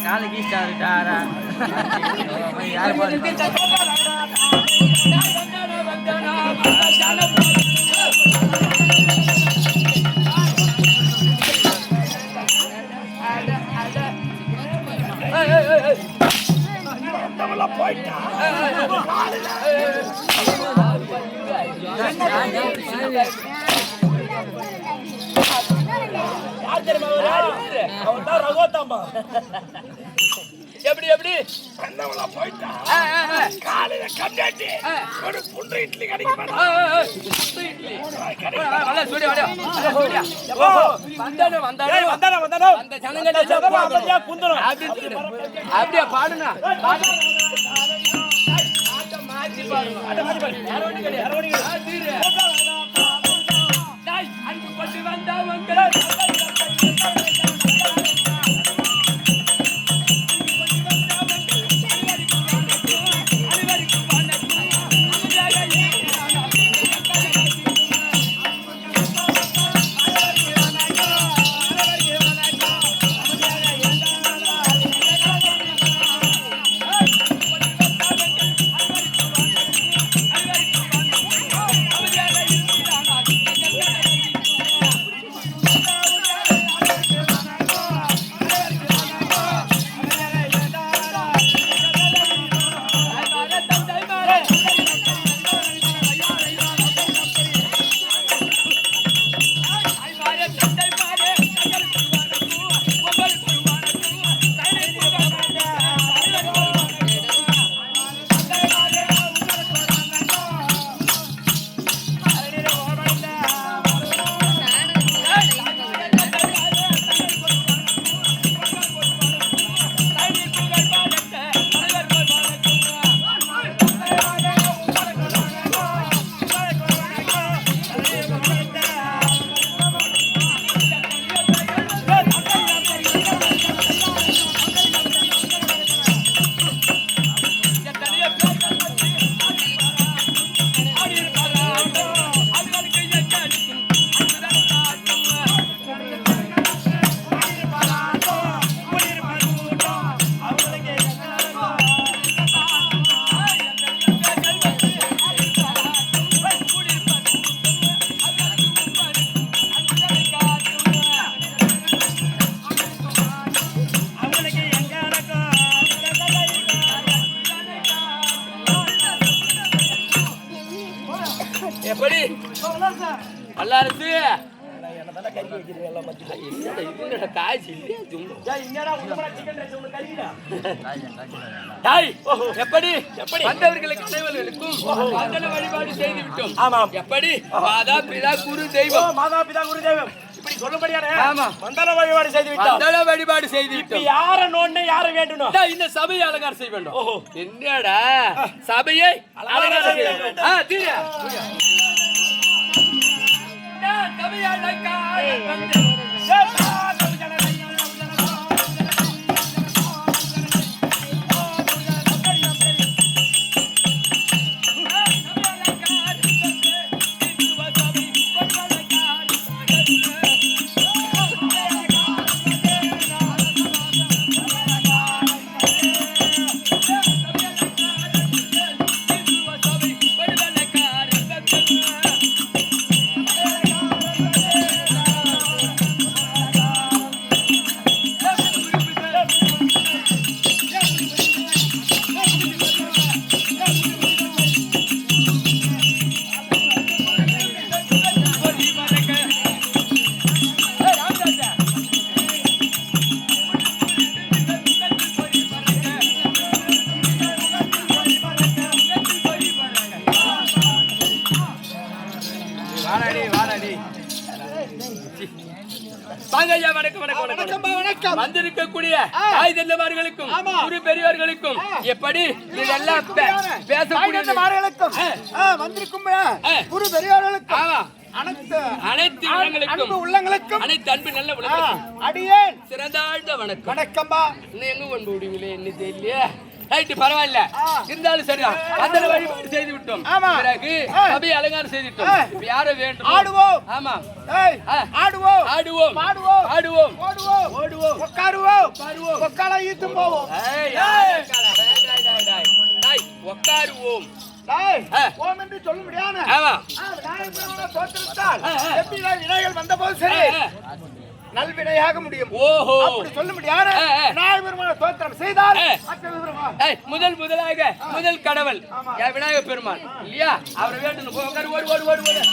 காலைக்கு ஸ்டாரா யாரு போயிட்டா எப்படி எப்படி போயிட்டா காலையில கண்டாட்டி ஒரு புண்டு இட்லி கிடைக்கும் அப்படியே பாடுனா எப்படி அல்லாரசு வந்தவர்களுக்கு வழிபாடு செய்து விட்டோம். ஆமாம். எப்படி மாதா பிதா குரு தெய்வம், மாதா பிதா குரு தெய்வம் இப்படி சொல்லும்படியான மண்டல வழிபாடு செய்து விட்டோம். மண்டல வழிபாடு செய்து விட்டோம். யார நோண்ட யார வேண்டணும்? இந்த சபையை அலங்காரம் செய்ய வேண்டும். என்னடா சபையை அலங்காரம் செய்ய வேண்டும். வந்திருக்கக்கூடிய ஆயுதமார்களுக்கும் குரு பெரியவர்களுக்கும் எப்படி இதெல்லாம் பேசக்கூடியவர்களுக்கும் வந்திருக்கும் குரு பெரியவர்களுக்கும் அனைத்து உள்ளங்களுக்கும் அனைத்து அன்பு நல்ல உள்ளங்களுக்கும் அடியேன் சிறந்தாழ்ந்த வணக்கம். வணக்கம்பா. இன்னும் எங்க கொண்டு விடுவீங்களே என்ன தெரியல. ரைட் பரவாயில்ல இருந்தாலும் சரிதான் மண்டல வழிபாடு செய்து விட்டோம் பிறகு சபை அலங்காரம் செய்து விட்டோம் இப்ப யாரை வேண்டும் ஆடுவோம் ஆமா ஆடுவோம் ஆடுவோம் ஆடுவோம் ஆடுவோம் ஓடுவோம் ஓடுவோம் உட்காருவோம் உட்கார ஈத்து போவோம் உட்காருவோம் ஓம் என்று சொல்ல முடியாது ஆமா வினைகள் வந்த போது சரி நல்வினையாக முடியும் ஓஹோ அப்படி சொல்ல முடியாது விநாயகர் பெருமானை தோத்திரம் செய்தால் முதலாக முதல் கடவுள் விநாயகர் பெருமான் இல்லையா அவரை வேண்டும் ஓடு ஓடு ஓடு ஓடு